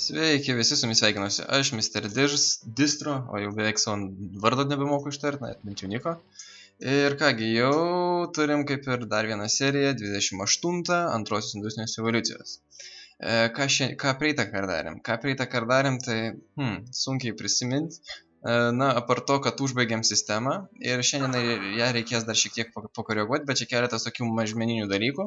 Sveiki, visi su jumis sveikinuosi. Aš Mr. Distro, o jau beveik savo vardo nebemoku ištarti, net bent jau nieko. Ir kągi, jau turim kaip ir dar vieną seriją, 28, antrosios industrinės evoliucijos. Ką praeitą kartą darėm? Tai sunkiai prisiminti. Na, apart to, kad užbaigėm sistemą ir šiandien ją reikės dar šiek tiek pakoreguoti, bet čia keletas tokių mažmeninių dalykų.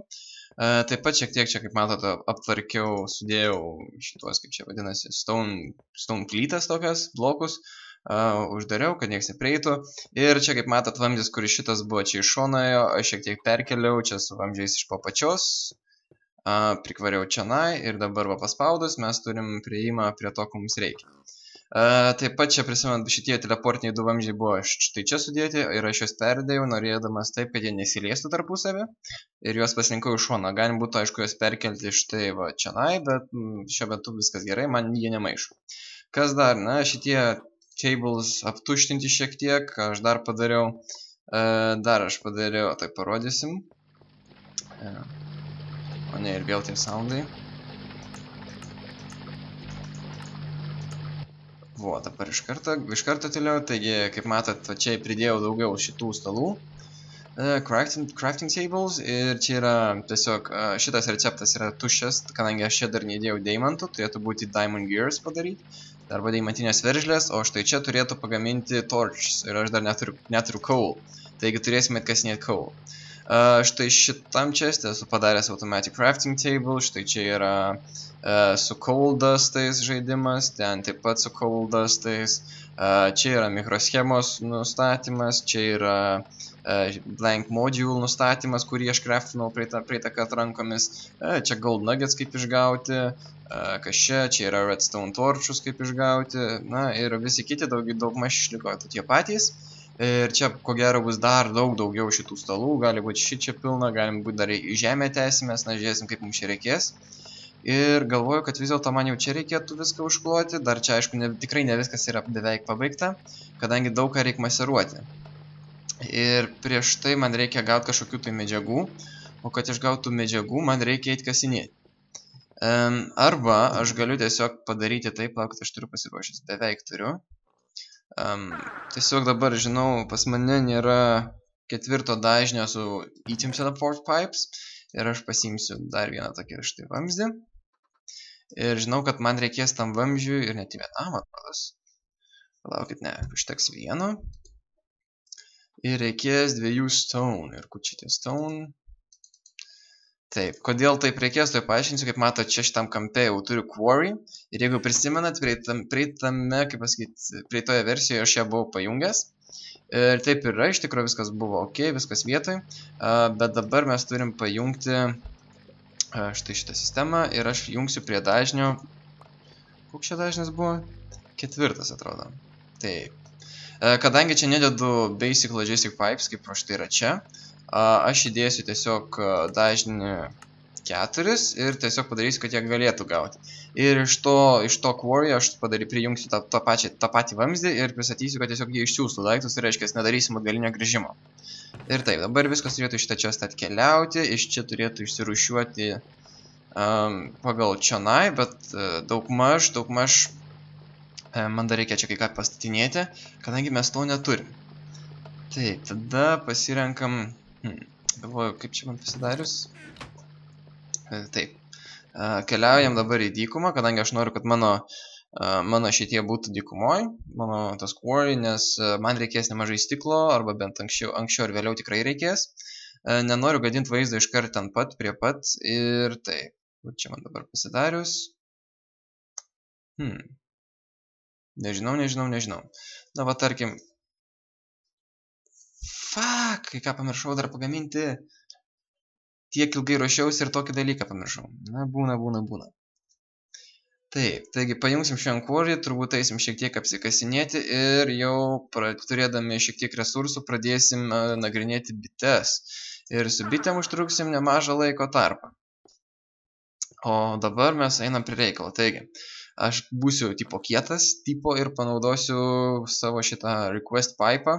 Taip pat šiek tiek čia, kaip matote, aptvarkiau, sudėjau šitos, kaip čia vadinasi, stone plytas tokias, blokus, uždariau, kad nieks neprieitų. Ir čia, kaip matot, vamzdis, kuris šitas buvo čia iš šono, aš šiek tiek perkeliau čia su vamzdžiais iš po pačios, prikvariau čionai ir dabar va paspaudus mes turim prieimą prie to, ko mums reikia. Taip pat čia prisimant, šitie teleportiniai du vamzdžiai buvo štai čia sudėti ir aš juos perdėjau, norėdamas taip, kad jie nesiliestų tarpusavį ir juos pasirinkau iš šono. Galim būtų, aišku, juos perkelti štai va čionai, bet šiuo metu viskas gerai, man jie nemaišo. Kas dar? Na, šitie tables aptuštinti šiek tiek, ką aš dar padariau. Tai parodysim. O ne, ir vėl tie soundai. Vo, dabar iš karto toliau, taigi, kaip matot, čia pridėjau daugiau šitų stalų, crafting tables, ir čia yra tiesiog, šitas receptas yra tuščias, kadangi aš čia dar neįdėjau deimantų, turėtų būti diamond gears padaryti, arba deimantinės veržlės, o štai čia turėtų pagaminti torches, ir aš dar neturiu coal, taigi turėsime atkasinėti coal. Štai šitam chest'e esu padaręs automatic crafting table, štai čia yra su coal dustais žaidimas, ten taip pat su coal dustais, čia yra mikroschemos nustatymas, čia yra blank module nustatymas, kurį aš craftinau praeitą kartą rankomis, čia gold nuggets kaip išgauti, kas čia yra redstone torchus kaip išgauti, na ir visi kiti daugmaž išliko tie patys. Ir čia, ko gero, bus dar daugiau šitų stalų, gali būti šičia pilna, galim būti dar į žemę tęsimės, na, žiūrėsim, kaip mums čia reikės. Ir galvoju, kad vis dėlto man jau čia reikėtų viską užkloti, dar čia, aišku, tikrai ne viskas yra beveik pabaigta, kadangi daug ką reikia maseruoti. Ir prieš tai man reikia gauti kažkokių tai medžiagų, o kad išgautų medžiagų, man reikia eiti kasinėti. Arba aš galiu tiesiog padaryti taip, kad aš turiu pasiruošęs, beveik turiu. Tiesiog dabar žinau, pas mane nėra 4 dažnio su item teleport pipes ir aš pasiimsiu dar vieną tokį štai vamzdį ir žinau, kad man reikės tam vamzdžiui ir net į vienam atrodos. Palaukit, ne, užteks vieno ir reikės 2 stone. Ir kur čia tie stone? Taip, kodėl taip reikės, tai paaiškinsiu, kaip matot, čia šitam kampe jau turiu quarry ir jeigu prisimenat, praeitame, kaip pasakyti, praeitoje versijoje aš ją buvau pajungęs ir taip yra, iš tikrųjų viskas buvo ok, viskas vietoj, bet dabar mes turim pajungti štai šitą sistemą ir aš jungsiu prie dažnio, koks čia dažnis buvo? 4 atrodo. Taip, kadangi čia nededu basic logistic pipes, kaip pro štai yra čia, aš įdėsiu tiesiog dažnį 4 ir tiesiog padarysiu, kad jie galėtų gauti. Ir iš to quarry aš prijungsiu tą patį vamzdį ir pristatysiu, kad tiesiog jie išsiųstų daiktus, tai reiškia, nedarysim atgalinio grįžimo. Ir taip, dabar viskas turėtų iš šitą chestą atkeliauti, iš čia turėtų išsirūšiuoti pagal čionai, bet daugmaž man dar reikia čia kai ką pastatinėti, kadangi mes to neturim. Taip, tada pasirenkam, galvoju, kaip čia man pasidarius. Taip, keliaujam dabar į dykumą, kadangi aš noriu, kad mano šitie būtų dykumoj, mano tas quarry, nes man reikės nemažai stiklo, arba bent anksčiau ir vėliau tikrai reikės. Nenoriu gadinti vaizdą iškart ten pat, prie pat, ir taip, kur čia man dabar pasidarius. Nežinau. Na, va, tarkim, kai ką pamiršau dar pagaminti. Tiek ilgai ruošiausi ir tokį dalyką pamiršau. Na, būna. Taip, taigi pajungsim šiandien quarry, turbūt eisim šiek tiek apsikasinėti ir jau turėdami šiek tiek resursų pradėsim nagrinėti bites. Ir su bitėm užtruksim nemažą laiko tarpą. O dabar mes einam prie reikalo. Taigi, aš būsiu tipo kietas ir panaudosiu savo šitą request pipe'ą.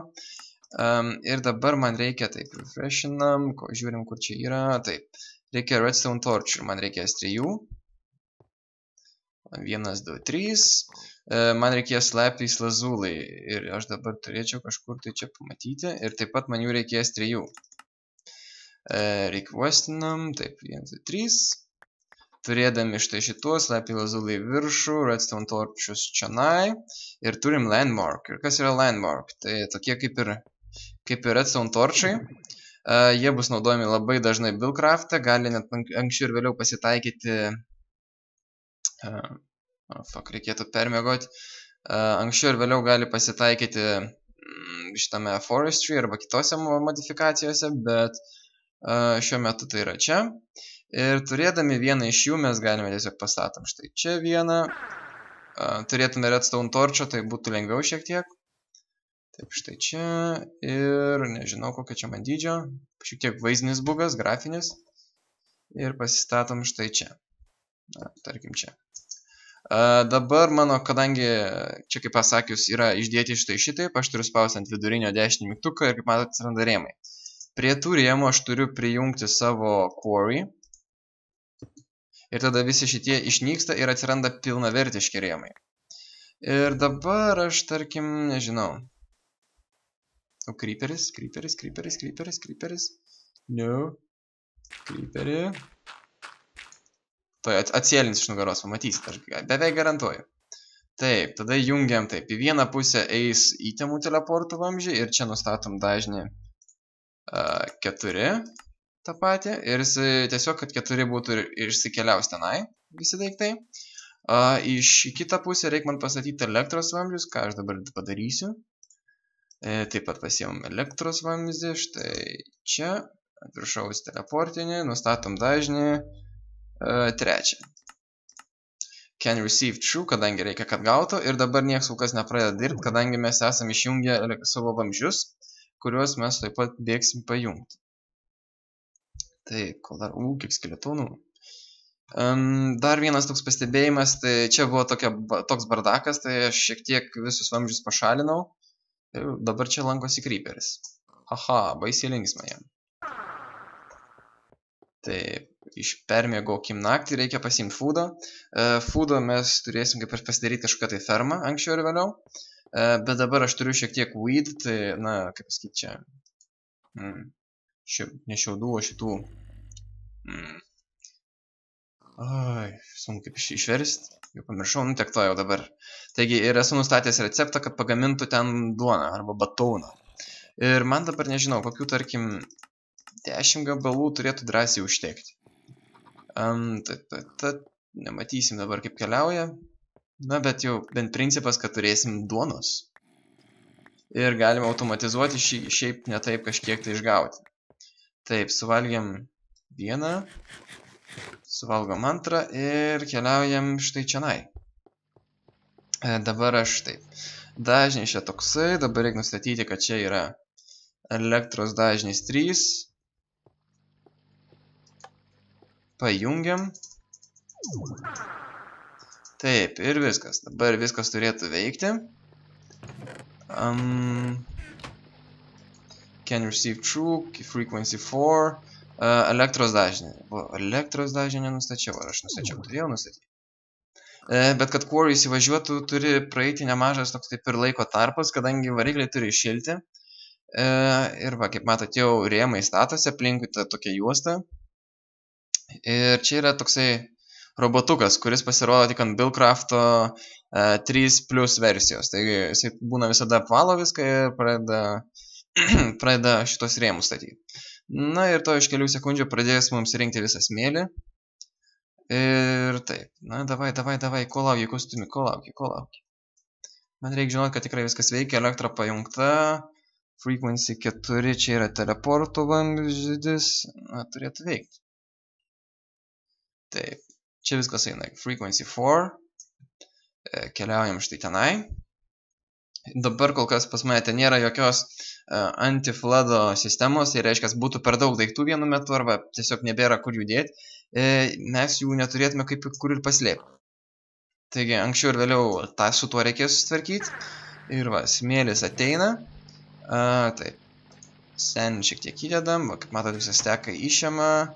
Ir dabar man reikia, taip, refreshinam, žiūrim, kur čia yra, taip, reikia redstone torch, man reikės 3, 1, 2, 3. Man reikės lapis lazulai. Ir aš dabar turėčiau kažkur tai čia pamatyti. Ir taip pat man jų reikės 3. Requestinam. Taip, 1, 2, 3. Turėdami štai šitos, lapis lazulai viršų, redstone torčius čionai. Ir turim landmark. Ir kas yra landmark? Tai tokie kaip ir redstone torčiai. Jie bus naudojami labai dažnai buildcraft'e, gali net anksčiau ir vėliau pasitaikyti, reikėtų permiegoti, anksčiau ir vėliau gali pasitaikyti šitame forestry arba kitose modifikacijose, bet šiuo metu tai yra čia. Ir turėdami vieną iš jų mes galime tiesiog pastatom štai čia vieną, turėtume redstone torčio, tai būtų lengviau šiek tiek. Taip, štai čia ir nežinau kokio čia man dydžio, šiek tiek vaizdinis bugas, grafinis ir pasistatom štai čia, tarkim čia. Dabar mano, kadangi čia kaip pasakius yra išdėti štai šitaip, aš turiu spausti ant vidurinio dešinį mygtuką ir kaip matote atsiranda rėmai. Prie tų rėmų aš turiu prijungti savo quarry ir tada visi šitie išnyksta ir atsiranda pilnavertiški rėmai. Ir dabar aš tarkim, nežinau. Creeperis. No. Creeperį. Tai atsėlins iš nugaros, pamatysit, aš beveik garantuoju. Taip, tada jungiam taip. Į vieną pusę eis įtemų teleportų vamzdžiai ir čia nustatom dažnį 4 tą patį. Ir tiesiog, kad 4 būtų ir išsikeliaus tenai visi daiktai. Iš kitą pusę reikia man pastatyti elektros vamzdžius, ką aš dabar padarysiu. Taip pat pasiimam elektros vamzdį, štai čia, ant viršaus teleportinį, nustatom dažnį 3. Can receive true, kadangi reikia, kad gautų, ir dabar nieks kol kas nepradeda dirbti, kadangi mes esam išjungę savo vamzdžius, kuriuos mes taip pat bėgsim pajungti. Taip, kol dar, kiek skeletonų. Dar vienas toks pastebėjimas, tai čia buvo toks bardakas, tai aš šiek tiek visus vamzdžius pašalinau. Dabar čia lankosi creeperis. Haha, baisiai linksma jam. Taip, permiegokim naktį, reikia pasiimti foodą. Foodą mes turėsim kaip ir pasidaryti kažką tai fermą anksčiau ir vėliau. Bet dabar aš turiu šiek tiek weed, tai, na, kaip pasakyti čia. Ne šiaudų, o šitų. Ai, sunku kaip išversti. Jau pamiršau, tiek to jau dabar. Taigi ir esu nustatęs receptą, kad pagamintų ten duoną arba batoną. Ir man dabar nežinau, kokių tarkim 10 gabalų turėtų drąsiai užtekti. Nematysim dabar kaip keliauja. Na, bet jau bent principas, kad turėsim duonos. Ir galime automatizuoti šiaip ne taip kažkiek tai išgauti. Taip, suvalgiam vieną. Suvalgom antrą ir keliaujam štai čianai. Dabar aš taip. Dažniai čia toksai, dabar reikia nustatyti, kad čia yra elektros dažnis 3. Pajungiam. Taip, ir viskas. Dabar viskas turėtų veikti. Can receive true, frequency 4. Elektros dažnį. Elektros dažnį nenustačiau. Ar aš nustačiau? Turėjau nustatyti. Bet kad quarry įsivažiuotų, turi praeiti nemažas toks taip ir laiko tarpas, kadangi varikliai turi iššilti. Ir va, kaip matot, jau rėmai statosi aplinkui tokia juosta. Ir čia yra toksai robotukas, kuris pasirodo tik ant buildcraft'o 3+ versijos. Taigi jisai būna visada apvalo viską ir pradeda šitos rėmus statyti. Na ir to iš kelių sekundžių pradės mums rinkti visą smėlį. Ir taip, na davai, ko lauki, kostumi, ko lauki. Man reikia žinoti, kad tikrai viskas veikia, elektra pajungta, frequency 4, čia yra teleporto vamzdis, na turėtų veikti. Taip, čia viskas eina, frequency 4, keliaujam štai tenai. Dabar kol kas pas mane ten nėra jokios anti-flood sistemos, tai reiškia, būtų per daug daiktų vienu metu arba tiesiog nebėra kur judėti, mes jų neturėtume kaip kur ir paslėpti. Taigi anksčiau ir vėliau su tuo reikės susitvarkyti. Ir va, smėlis ateina. Taip, sen šiek tiek įdedam, va, kaip matot visą steką išima.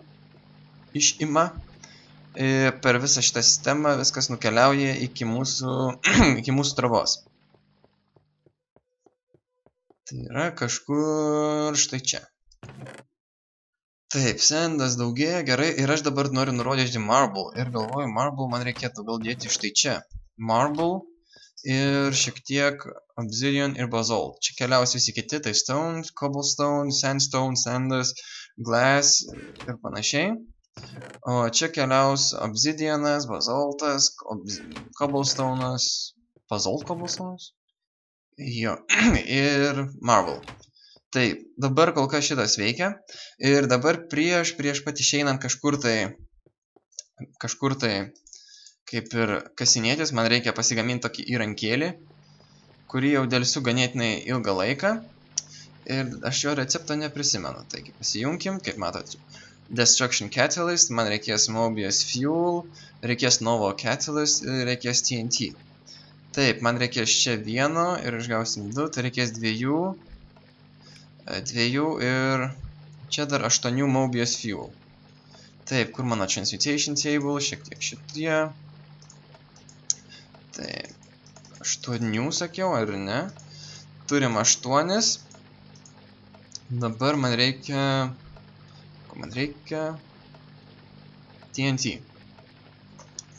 Ir per visą šitą sistemą viskas nukeliauja iki mūsų, iki mūsų travos. Tai yra kažkur štai čia. Taip, sandas daugėja, gerai. Ir aš dabar noriu nurodyti marble. Ir galvoju, marble man reikėtų gal dėti štai čia. Marble ir šiek tiek obsidian ir basalt. Čia keliaus visi kiti, tai stone, cobblestone, sandstone, sandas, glass ir panašiai. O čia keliaus obsidianas, basaltas, cobblestone'as, basalt cobblestone'as? Jo, ir marble. Taip, dabar kol kas šitas veikia. Ir dabar prieš pat išeinant kažkur tai kaip ir kasinėtis, man reikia pasigaminti tokį įrankėlį, kurį jau dėlsiu ganėtinai ilgą laiką. Ir aš jo recepto neprisimenu. Taigi pasijunkim, kaip matot. Destruction Catalyst, man reikės Mobius Fuel, reikės Novo Catalyst ir reikės TNT. Taip, man reikės čia vieno ir išgausim 2, tai reikės 2 ir čia dar 8 Mobius Fuel. Taip, kur mano Transmutation Table, šiek tiek šitie. Taip, 8 sakiau, ar ne? Turim 8. Dabar man reikia... Man reikia TNT.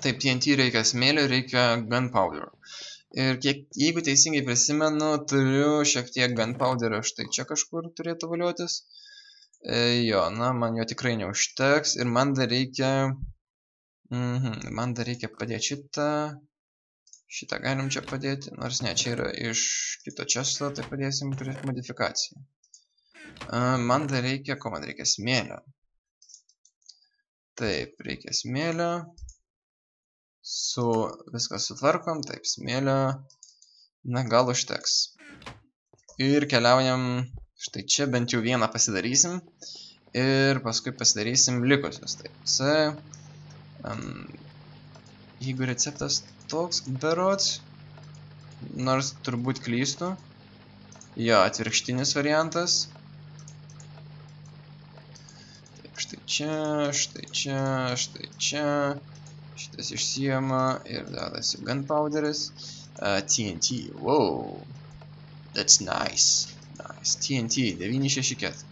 Taip, TNT reikia smėlio, reikia gunpowder. Ir jeigu teisingai prisimenu, turiu šiek tiek gunpowderio štai čia kažkur turėtų valiotis. Jo, na, man jo tikrai neužteks. Ir man dar reikia... Man dar reikia padėti šitą. Šitą galim čia padėti. Nors ne, čia yra iš kito često, tai padėsim prie modifikacijų. Man dar reikia, ko man reikia? Smėlio. Taip, reikia smėlio. Viską sutvarkom, taip, smėlio. Na, gal užteks. Ir keliaujam, štai čia bent jau vieną pasidarysim. Ir paskui pasidarysim likusius. Taip, jeigu receptas toks berods, nors turbūt klystu. Jo, atvirkštinis variantas. Štai čia, štai čia, štai čia. Šitas išsijama ir dedasi gunpowderis. TNT, wow. That's nice. Nice. TNT, 964.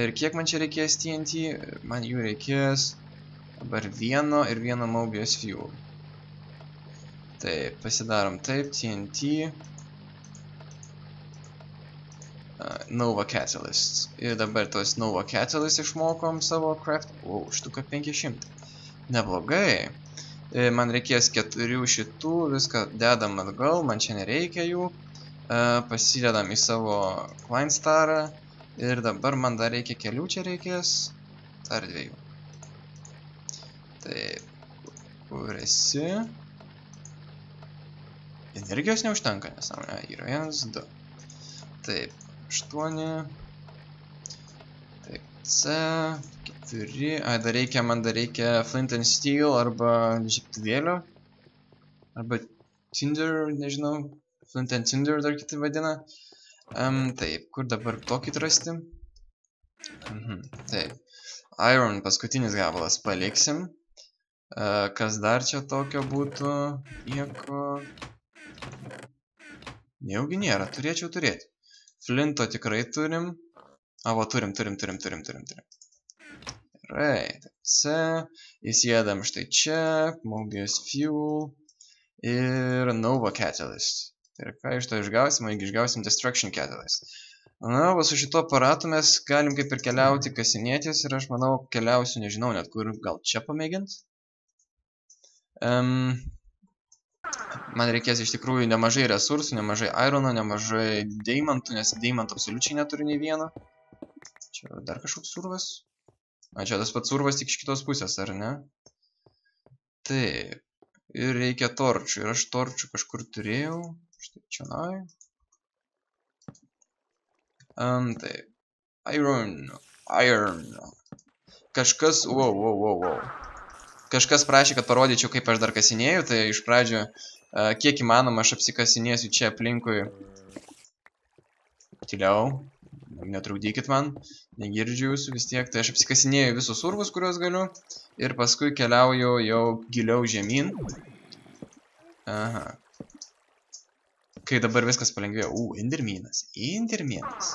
Ir kiek man čia reikės TNT? Man jų reikės dabar vieno ir vieno Mobius Fuel. Taip, pasidarom taip, TNT. Nova Catalyst. Ir dabar tos Nova Catalyst išmokom savo craft. Wow, štuka 500. Neblogai. Man reikės 4 šitų, viską dedam atgal, man čia nereikia jų. Pasidedam į savo Kleinstarą. Ir dabar man dar reikia kelių, čia reikės. Dar 2. Taip, kur esi? Energijos neužtenka, nesąmonė. Yra 1, 2. Taip. 8. Taip, C, 4. Ai, man dar reikia Flint and Steel arba žiebtuvėlio. Arba Tinder, nežinau. Flint and Tinder dar kiti vadina. Taip, kur dabar tokį rasti? Taip. Iron paskutinis gabalas paliksim. Kas dar čia tokio būtų? Nieko. Nejaugi nėra, turėčiau turėti. Flinto tikrai turim. Va, turim. Gerai, C. Įsėdam štai čia. Mobius Fuel. Ir Nova Catalyst. Ir ką iš to išgausim? Jeigu išgausim Destruction Catalyst. Na, va, su šito aparatu mes galim kaip ir keliauti kasinėtis. Ir aš manau, keliausiu, nežinau net kur. Gal čia pamėgint? Man reikės iš tikrųjų nemažai resursų, nemažai irono, nemažai deimantų, nes deimantų absoliučiai neturiu nei vieno. Čia dar kažkoks survas. Čia tas pats survas tik iš kitos pusės, ar ne? Taip. Ir reikia torčių. Ir aš torčių kažkur turėjau. Štai čionai. Taip. Iron. Kažkas... Wow. Kažkas prašė, kad parodyčiau, kaip aš dar kasinėjau, tai iš pradžio, kiek įmanoma, aš apsikasinėsiu čia aplinkui. Tyliau. netrukdykit man, negirdžiu jūsų vis tiek. Tai aš apsikasinėju visus urvus, kuriuos galiu. Ir paskui keliauju jau giliau žemyn. Aha. Kai dabar viskas palengvėjo. Endermynas. Endermynas.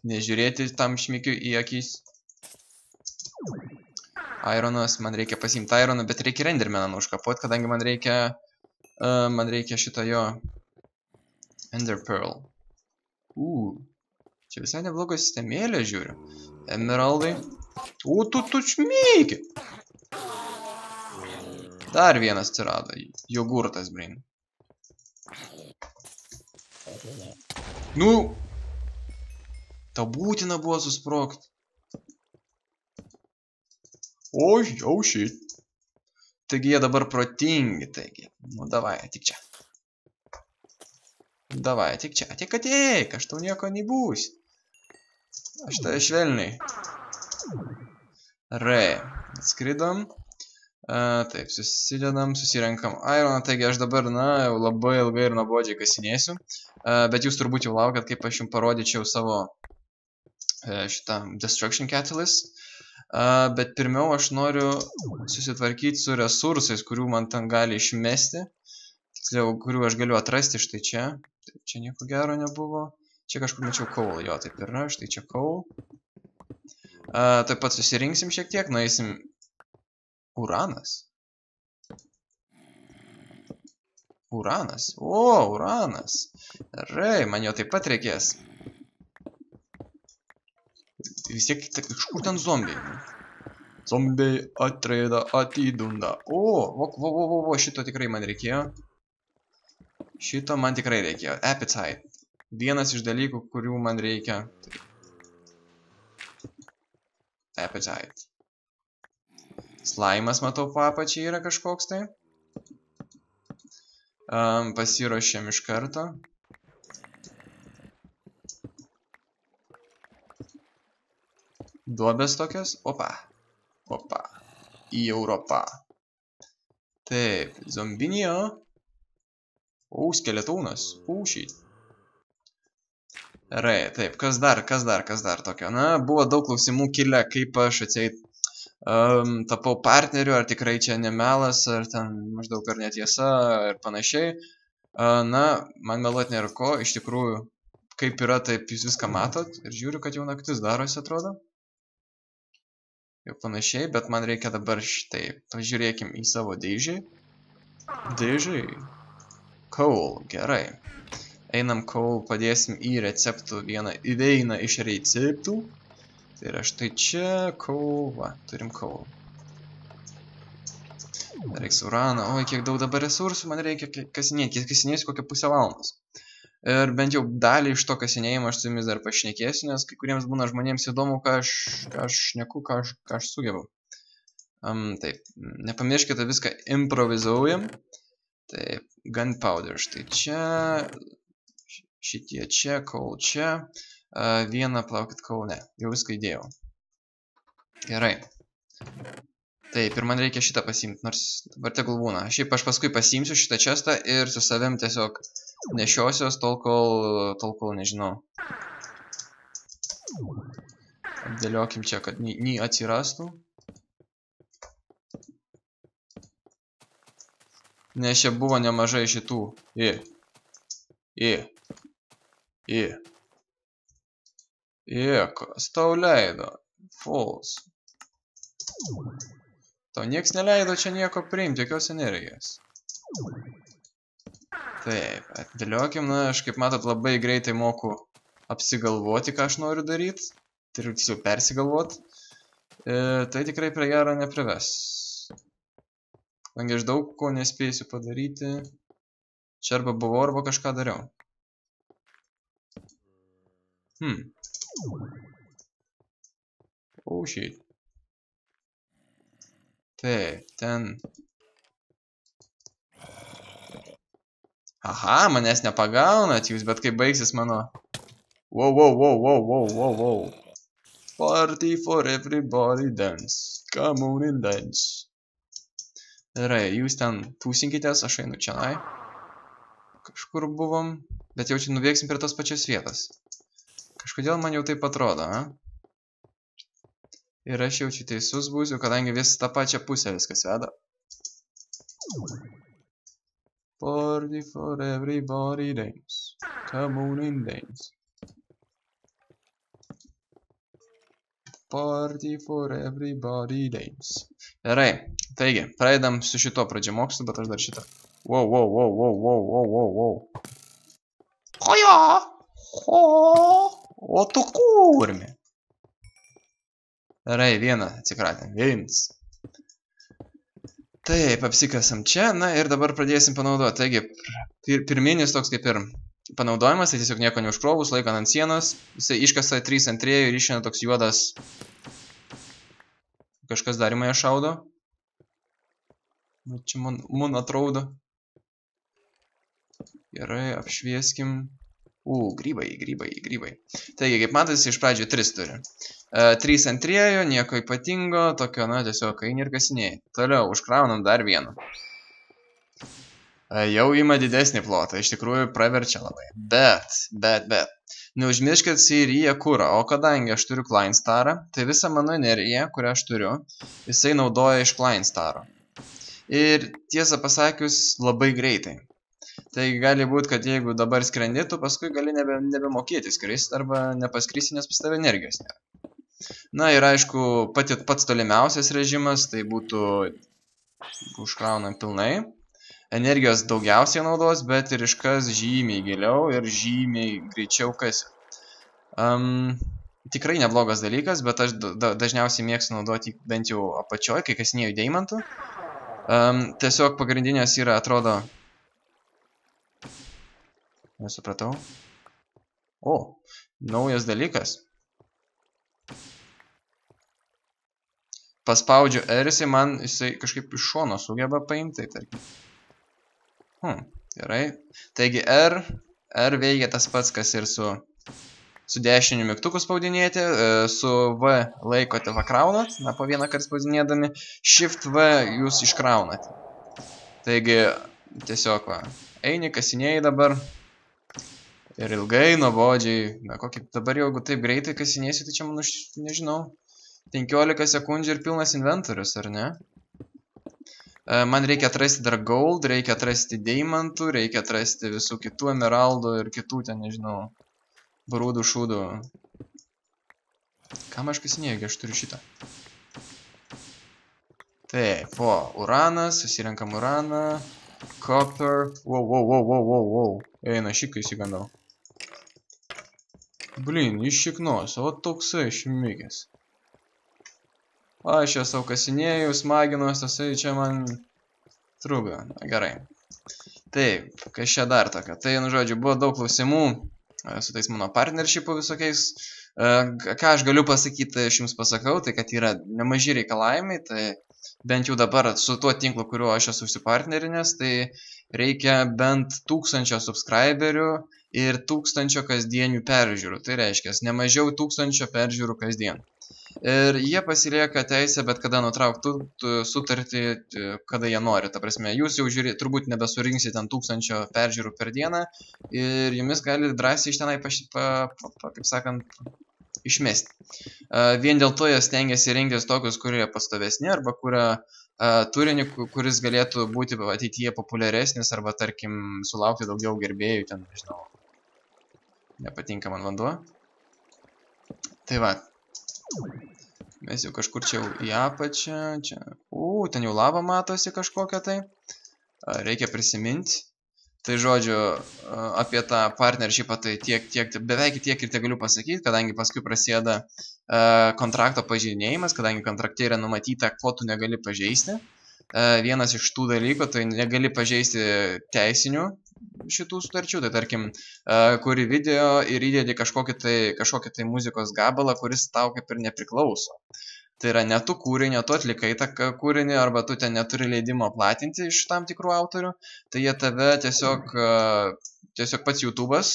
Nežiūrėti tam šmikiui į akis. Ironas, man reikia pasiimti ironą, bet reikia endermeną nuškapuot, kadangi man reikia šitą jo Ender Pearl. Čia visai nebloga sistemėlė, žiūriu. Emeraldai. Tu šmyki. Dar vienas atsirado. Jogurtas, brin. Tau būtina buvo susprogti. Shit. Taigi jie dabar protingi, taigi. Davai, atik čia. Davai, atik čia. Atik, aš tau nieko nebūs. Aš tai švelniai. Atskridom. Taip, susidedam, susirenkam ironą. Taigi aš dabar, jau labai ilgai ir nuobodžiai kasinėsiu. Bet jūs turbūt jau laukiat, kaip aš jums parodyčiau savo šitą Destruction Catalyst. Bet pirmiau aš noriu susitvarkyti su resursais, kurių man ten gali išmesti. Tiksliau, kurių aš galiu atrasti štai čia. Taip, čia nieko gero nebuvo. Čia kažkur mačiau coal, jo, taip yra, štai čia coal. Taip pat susirinksim šiek tiek, nueisim. Uranas. Uranas. Uranas. Gerai, man jo taip pat reikės. Vis tiek, iš kur ten zombiai? Zombiai atrėda, atidunda. Šito tikrai man reikėjo. Šito man tikrai reikėjo. Appetite. Vienas iš dalykų, kurių man reikia. Appetite. Slaimas, matau, papačiai yra kažkoks tai. Pasiruošėm iš karto. Duobės tokios. Opa. Į Europą. Taip, zombinio. Skeletūnas. Šit. Gerai, taip, kas dar tokio. Buvo daug klausimų kilę, kaip aš atseit tapau partneriu, ar tikrai čia nemelas, ar ten maždaug ar netiesa, ir panašiai. Man meluot nėra ko, iš tikrųjų, kaip yra, taip jūs viską matot. Ir žiūriu, kad jau naktis darosi, atrodo. Jau panašiai, bet man reikia dabar štai. Pažiūrėkim į savo dėžį. Coal, gerai. Einam coal, padėsim į receptų vieną įveiną iš receptų. Tai yra štai čia coal, turim coal. Reiks uraną, kiek daug dabar resursų man reikia kasinėti. Kasinėsiu kokią pusę valandos. Ir bent jau dalį iš to kasinėjimo aš su jumis dar pašnekėsiu, nes kai kuriems būna žmonėms įdomu, ką aš šneku, ką aš sugebu. Taip, nepamirškite viską improvizuojam. Taip, gunpowder štai čia, šitie čia, coal čia, vieną plaukit coal, ne, jau viską įdėjau. Gerai. Taip, ir man reikia šitą pasiimti, nors dabar tegul būna. Šiaip aš paskui pasiimsiu šitą čestą ir su savim tiesiog nešiosios, tol kol nežinau. Dėliokim čia, kad nei atsirastų. Nes čia buvo nemažai šitų. Kas tau leido? False. Tau nieks neleido čia nieko priimti, jokios energijos. Taip, atdėliokim, aš kaip matot labai greitai moku apsigalvoti, ką aš noriu daryti. Tai tiesiog persigalvoti. Tai tikrai prie gero neprives. Kadangi aš daug ko nespėsiu padaryti. Čia arba buvau, arba kažką dariau. Shit. Taip, ten. Aha, manęs nepagaunat jūs, bet kai baigsis mano. Wow. Party for everybody dance. Come on and dance. Gerai, jūs ten tūsinkitės, aš einu čia. Kažkur buvom. Bet jau čia nubėgsim prie tos pačios vietos. Kažkodėl man jau taip atrodo, a? Ir aš jau čia teisus būsiu, kadangi vis tą pačią pusę viskas veda. Party for everybody dance. Come on and dance. Party for everybody dance. Gerai, taigi, pradedam su šito pradžiamokslu, bet aš dar šitą. Wow, wow, wow, wow, wow, wow, wow, wow. Hoja! Ho! O tu kurmi. Gerai, vieną atsikratėm. Viens. Taip, apsikasam čia, na ir dabar pradėsim panaudoti. Taigi, pirminis toks kaip ir panaudojimas, tai tiesiog nieko neužkrovus, laikant ant sienos. Jisai iškasa 3 ant 3 ir išėna toks juodas. Kažkas dar į mane šaudo. Čia man atrodo. Gerai, apšvieskim. Grybai. Taigi, kaip matosi, iš pradžių 3 turi. 3 ant 3, nieko ypatingo, tokio, na, tiesiog eini ir kasinėjai. Toliau, užkraunam dar vieną. Jau ima didesnį plotą, iš tikrųjų praverčia labai. Bet. Neužmirškit įryja kurą, o kadangi aš turiu Kleinstarą, tai visą mano energiją, kurią aš turiu, jisai naudoja iš Kleinstaro. Ir tiesą pasakius, labai greitai. Tai gali būti, kad jeigu dabar skrendi, tu paskui gali nebemokėti skristi arba nepaskrisi, nes pas tave energijos nėra. Na ir aišku, pats tolimiausias režimas, tai būtų užkraunam pilnai. Energijos daugiausiai naudos, bet ir iškas žymiai giliau ir žymiai greičiau kasi. Tikrai neblogas dalykas, bet aš dažniausiai mėgstu naudoti bent jau apačioj, kai kasinėjau deimantų. Tiesiog pagrindinės yra, atrodo... Nesupratau. O, naujas dalykas. Paspaudžiu R, jisai kažkaip iš šono sugeba paimti, tarkim. Gerai. Taigi R veikia tas pats, kas ir su dešiniu mygtuku spaudinėti, su V laikote kraunat, na po vieną kartą spaudinėdami, Shift V jūs iškraunate. Taigi, tiesiog va, eini, kasinėjai dabar. Ir ilgai, nuobodžiai, na kokį dabar jau, jeigu taip greitai kasinėsiu, tai čia man, nežinau, 15 sekundžių ir pilnas inventorius, ar ne? Man reikia atrasti dar gold, reikia atrasti deimantų, reikia atrasti visų kitų emeraldų ir kitų ten, nežinau, brūdų, šūdų. Kam aš kasinėjau, aš turiu šitą. Taip, uranas, susirenkam uraną, copper, wow, eina šikai įsigandau. Blin, iš šiknos, o toksai šimikis. Aš esu kasinėjau, smaginuos, tasai čia man trukdo. Gerai. Taip, kas čia dar tokio. Tai, nu žodžiu, buvo daug klausimų su tais mano partnershipu visokiais. Ką aš galiu pasakyti, aš jums pasakau, tai kad yra nemaži reikalavimai, tai bent jau dabar su tuo tinklu, kuriuo aš esu užsipartnerinęs, tai reikia bent 1000 subscriberių ir 1000 kasdienių peržiūrų. Tai reiškia, nemažiau 1000 peržiūrų kasdien. Ir jie pasilieka teisę bet kada nutraukti sutartį, kada jie nori. Ta prasme, jūs jau turbūt nebesurinksit ten 1000 peržiūrų per dieną ir jumis gali drąsiai iš tenai, kaip sakant, išmesti. Vien dėl to jie stengiasi rinktis tokius, kurie pastovesni arba kuria turinį, kuris galėtų būti ateityje populiaresnis arba, tarkim, sulaukti daugiau gerbėjų, ten, nežinau, nepatinka man vanduo. Tai va, mes jau kažkur čia į apačią, čia, ten jau lava matosi kažkokia tai, reikia prisiminti. Tai žodžiu, apie tą partnershipą tai beveik tiek ir galiu pasakyti, kadangi paskui prasideda kontrakto pažeidinėjimas, kadangi kontrakte yra numatyta, ko tu negali pažeisti. Vienas iš tų dalykų, tai negali pažeisti teisinių šitų sutarčių, tai tarkim, kuri video ir įdėdi kažkokį tai muzikos gabalą, kuris tau kaip ir nepriklauso. Tai yra, ne tu kūrei, ne tu atlikai tą kūrinį, arba tu ten neturi leidimo platinti iš tam tikrų autorių, tai jie tave tiesiog pats YouTube'as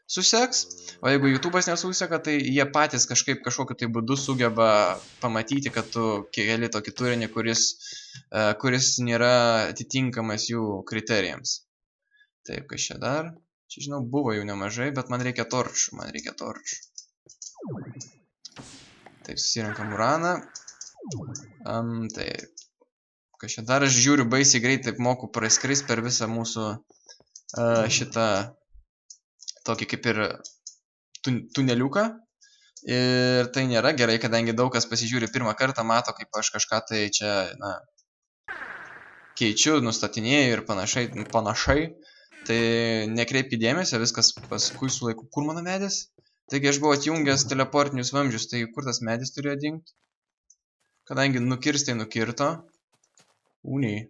suseks, o jeigu YouTube'as nesuseka, tai jie patys kažkokiu tai būdu sugeba pamatyti, kad tu keli tokį turinį, kuris nėra atitinkamas jų kriterijams. Taip, kas čia dar? Čia, žinau, buvo jau nemažai, bet man reikia torčų, Taip, susirinkam uraną. Taip. Kažkai dar aš žiūriu baisiai greit, taip moku praskris per visą mūsų šitą tokį kaip ir tuneliuką. Ir tai nėra gerai, kadangi daug kas pasižiūri pirmą kartą, mato, kaip aš kažką tai čia, na, keičiu, nustatinėju ir panašai. Tai nekreipkite dėmesio, viskas paskui su laiku. Kur mano medis? Taigi aš buvau atjungęs teleportinius vamzdžius, tai kur tas medis turėjo dingti? Kadangi nukirstai nukirto. Ūniai.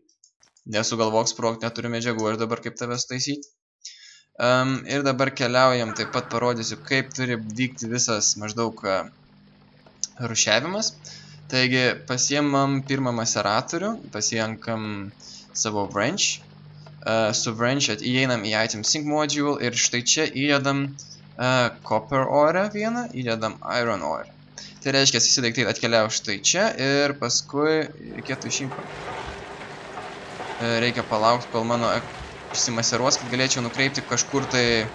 Nesugalvok sprogti, neturiu medžiagų, aš dabar kaip tave taisyti. Ir dabar keliaujam, taip pat parodysiu, kaip turi vykti visas maždaug rušiavimas. Taigi pasiemam pirmą maceratorių, pasiemkam savo wrench. Su wrench įeinam į item sync module ir štai čia įdedam copper ore vieną, įdedam iron ore. Tai reiškia, visi daiktai atkeliauja štai čia ir paskui reikėtų išimti. Reikia palaukti, kol mano išsimaseruos, kad galėčiau nukreipti kažkur tai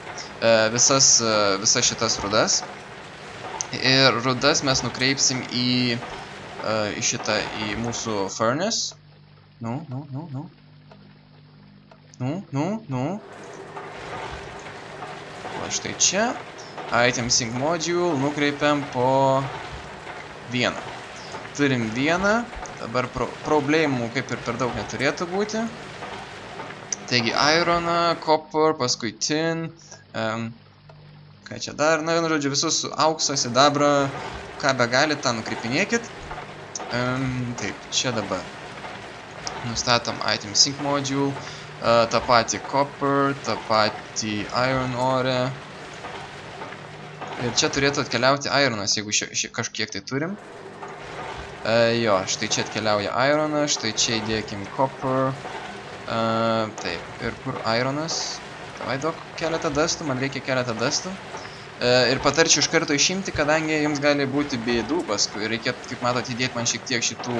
visas šitas rudas. Ir rudas mes nukreipsim į šitą, į mūsų furnace. Nu. Va štai čia. Item sync module nukreipiam po vieną. Turim vieną. Dabar problemų kaip ir per daug neturėtų būti. Taigi ironą, copper, paskui tin. Ką čia dar? Na, vienu žodžiu, visus auksą, sidabrą, ką be gali, tą nukreipinėkit. Taip, čia dabar. Nustatom item sync module. tą patį copper, tą patį iron ore. Ir čia turėtų atkeliauti ironas, jeigu kažkiek tai turim. Jo, štai čia atkeliauja ironas, štai čia įdėkim copper. Taip, ir kur ironas? Davai duok keletą dastų, man reikia keletą dastų. Ir patarčiau iš karto išimti, kadangi jums gali būti bėdų paskui. Reikėtų, kaip matot, įdėti man šiek tiek šitų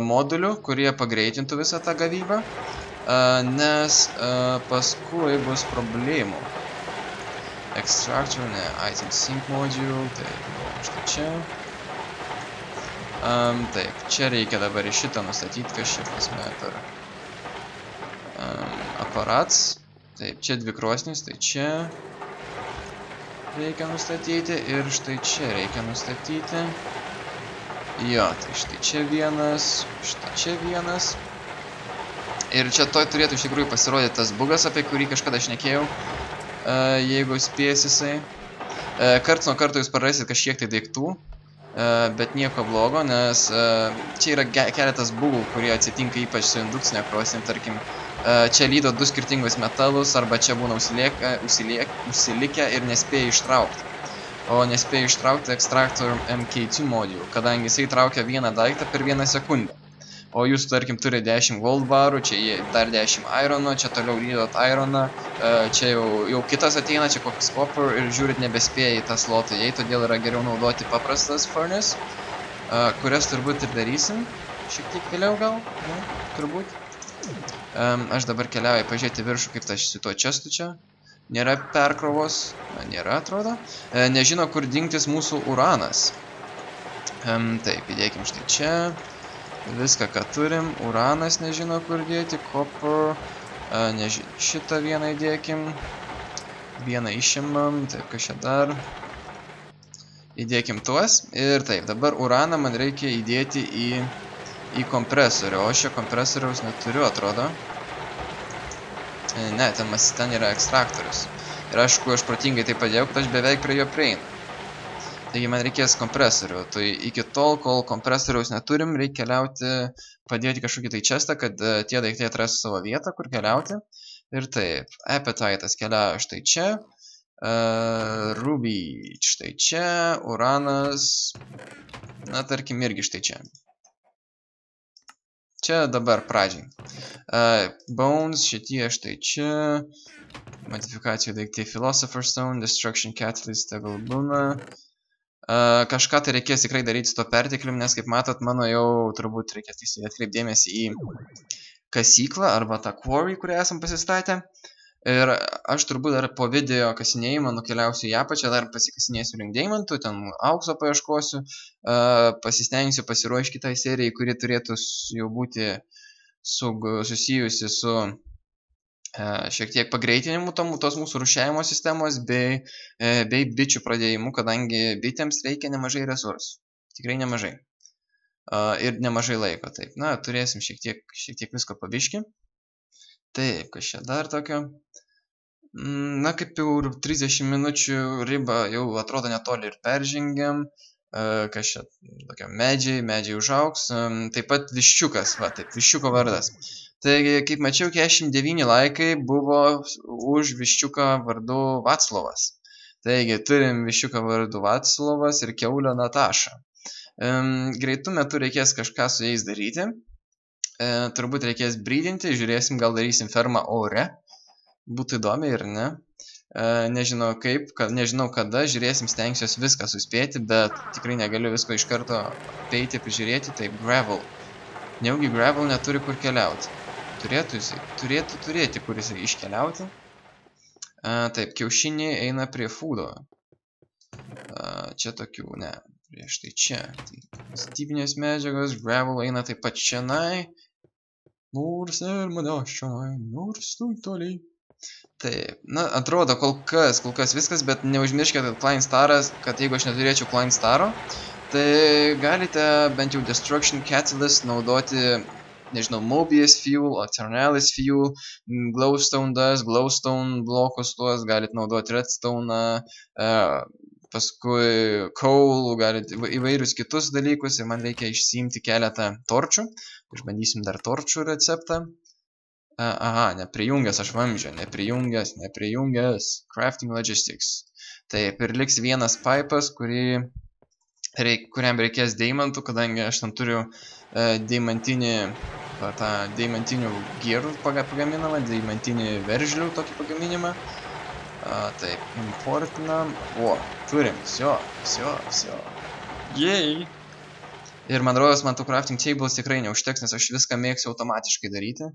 modulių, kurie pagreitintų visą tą gavybą. Nes paskui bus problemų. Extractor, ne, item sync module, taip, štai čia. Taip, čia reikia dabar iš šitą nustatyti, kas čia prasme per aparats. Taip, čia dvi krosnis, tai čia reikia nustatyti ir štai čia reikia nustatyti. Jo, tai štai čia vienas, štai čia vienas. Ir čia toj turėtų iš tikrųjų pasirodyti tas bugas, apie kurį kažkada šnekėjau, jeigu spės jisai. Karts nuo karto jūs prarasit kažkiek tai daiktų, bet nieko blogo, nes čia yra keletas bugų, kurie atsitinka ypač su indukcinė krosnim, tarkim, čia lydo du skirtingus metalus, arba čia būna užsilikę ir nespėja ištraukti. O nespėja ištraukti Extractor MK2 module, kadangi jisai traukia vieną daiktą per 1 sekundę. O jūs, tarkim, turi 10 gold barų, čia dar 10 irono, čia toliau lydot ironą, čia jau kitas ateina, čia koks copper ir žiūrit nebespėja į tą slotą, jei todėl yra geriau naudoti paprastas furnace, kurias turbūt ir darysim, šiek tiek vėliau gal, ne, turbūt. Aš dabar keliauju pažiūrėti viršų, kaip tas su tuo chestu čia. Nėra perkrovos, nėra atrodo. Nežino, kur dingtis mūsų uranas. Taip, įdėkim štai čia. Viską, ką turim. Uranas nežino, kur dėti. Copper. Šitą vieną įdėkim. Vieną išimam. Taip, kas čia dar. Įdėkim tuos. Ir taip, dabar uraną man reikia įdėti į kompresorių. O šio kompresoriaus neturiu, atrodo. Ne, ten yra ekstraktorius. Ir aišku, aš protingai tai padėjau, kad aš beveik prie jo prieinu. Taigi man reikės kompresorių. Tai iki tol, kol kompresoriaus neturim, reikia keliauti, padėti kažkokį tai chestą, kad tie daiktai atrastų savo vietą, kur keliauti. Ir taip, Appetitas keliauja štai čia. Ruby štai čia. Uranas, na tarkim, irgi štai čia. Čia dabar pradžiai. Bones šitie štai čia. Modifikacijų daiktai Philosopher's Stone, Destruction Catalyst, tegul būna. Kažką tai reikės tikrai daryti su to perteklium, nes kaip matot, mano jau turbūt reikės tiksliai atkreipdėmėsi į kasyklą arba tą quarry, kurią esam pasistatę. Ir aš turbūt dar po video kasinėjimo nukeliausiu į apačią, dar pasikasinėsiu link deimantų, ten aukso paieškosiu, pasistengsiu pasiruošti kitai serijai, kuri turėtų jau būti susijusi su šiek tiek pagreitinimu tos mūsų rūšiavimo sistemos bei bičių pradėjimu, kadangi bitėms reikia nemažai resursų. Tikrai nemažai. Ir nemažai laiko. Taip, na, turėsim šiek tiek visko pabiški. Taip, kas čia dar tokio? Na, kaip jau 30 minučių ribą jau atrodo netoli ir peržengiam. Kas čia? Tokia medžiai užaugs. Taip pat viščiukas, va, taip, viščiuko vardas. Taigi, kaip mačiau, 49 laikai buvo už viščiuką vardu Vaclovas. Taigi, turim viščiuką vardu Vaclovas ir kiaulę Natašą. Greitų metų reikės kažką su jais daryti. Turbūt reikės brydinti, žiūrėsim, gal darysim fermą ore. Būtų įdomi ir ne. Nežinau kaip, nežinau kada, žiūrėsim, stengsiuos viską suspėti, bet tikrai negaliu visko iš karto apeiti, prižiūrėti. Taip, gravel. Neugi gravel neturi kur keliauti. Turėtų turėti, kur jisai iškeliauti. Taip, kiaušiniai eina prie fūdo. Čia tokių, ne, prieš tai čia. Tai pozityvinės medžiagos, gravel eina taip pat čianai. Nors ir manęs čianai, nors tu toliai. Taip, na, atrodo kol kas viskas, bet neužmirškite, kad Klein Staras, kad jeigu aš neturėčiau Klein Staro, tai galite bent jau Destruction Catalyst naudoti, nežinau, Mobius Fuel, Eternalis Fuel, Glowstone Dust, Glowstone blokus tuos, galite naudoti Redstone, paskui Coal, galite įvairius kitus dalykus ir man reikia išsiimti keletą torčių. Išbandysim dar torčių receptą. Aha, neprijungęs aš vamzdžio, neprijungęs. Crafting Logistics. Taip, ir liks vienas pipas, kuriam reikės deimantų, kadangi aš ten turiu deimantinių gierų pagaminamą, deimantinį veržlių tokį pagaminimą. Taip, importinam. O, turim, visio. Yay! Ir man rodos, man tų crafting tables tikrai neužteks, nes aš viską mėgsiu automatiškai daryti.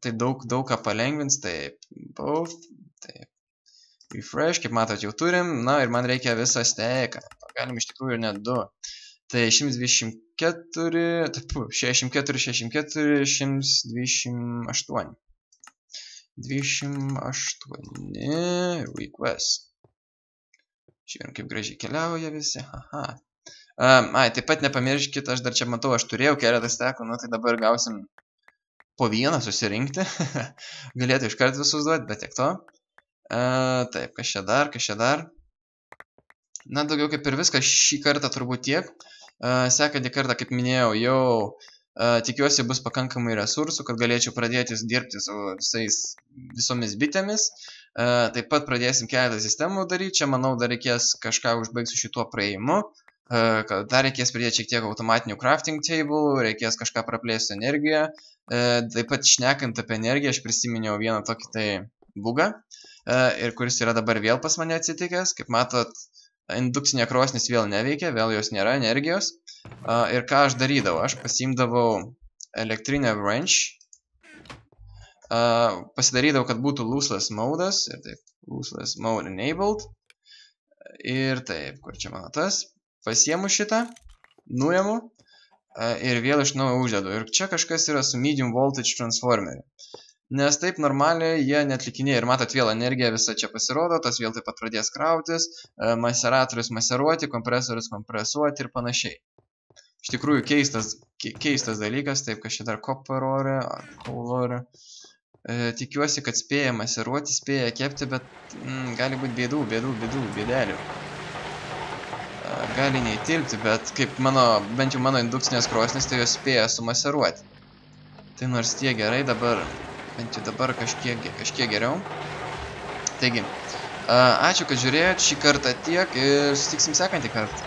Tai daug ką palengvins, taip, both, taip, refresh, kaip matot, jau turim, na ir man reikia visą steką, galim iš tikrųjų ir net 2, tai 124, taip, 64, 128, 28, request, žiūrim kaip gražiai keliauja visi, haha, taip pat nepamirškit, aš dar čia matau, aš turėjau keletą stekų, nu tai dabar gausim po vieną susirinkti, galėtų iškart visus duoti, bet tiek to. Taip, kas čia dar? Na, daugiau kaip ir viskas šį kartą turbūt tiek. Sekantį kartą, kaip minėjau, jau tikiuosi bus pakankamai resursų, kad galėčiau pradėti dirbti su visomis bitėmis. Taip pat pradėsim keletą sistemų daryti. Čia, manau, dar reikės kažką užbaigti su šituo praėjimu. Dar reikės pridėti šiek tiek automatinių crafting table, reikės kažką praplėsti energiją. Taip pat šnekant apie energiją, aš prisiminiau vieną tokį tai bugą, ir kuris yra dabar vėl pas mane atsitikęs. Kaip matot, indukcinė krosnis vėl neveikia, vėl jos nėra energijos. Ir ką aš darydavau? Aš pasiimdavau elektrinę wrench, pasidarydavau, kad būtų lossless modas, ir taip, lossless mode enabled. Ir taip, kur čia mano tas? Pasiemu šitą, nuimu. Ir vėl iš naujo uždedu. Ir čia kažkas yra su medium voltage transformeriu. Nes taip normaliai jie netlikinėja. Ir matot, vėl energija visa čia pasirodo, tas vėl taip pat pradės krautis, maseratorius maseruoti, kompresorius kompresuoti ir panašiai. Iš tikrųjų keistas dalykas. Taip, kas čia dar copper ore, coal ore. Tikiuosi, kad spėja maseruoti, spėja kepti, bet gali būti bėdelių. Gali neįtilpti, bet kaip bent jau mano indukcinės krosnis, tai jos spėja sumaseruoti. Tai nors tie gerai, bent jau dabar kažkiek geriau. Taigi, ačiū, kad žiūrėjot šį kartą tiek ir susitiksim sekantį kartą.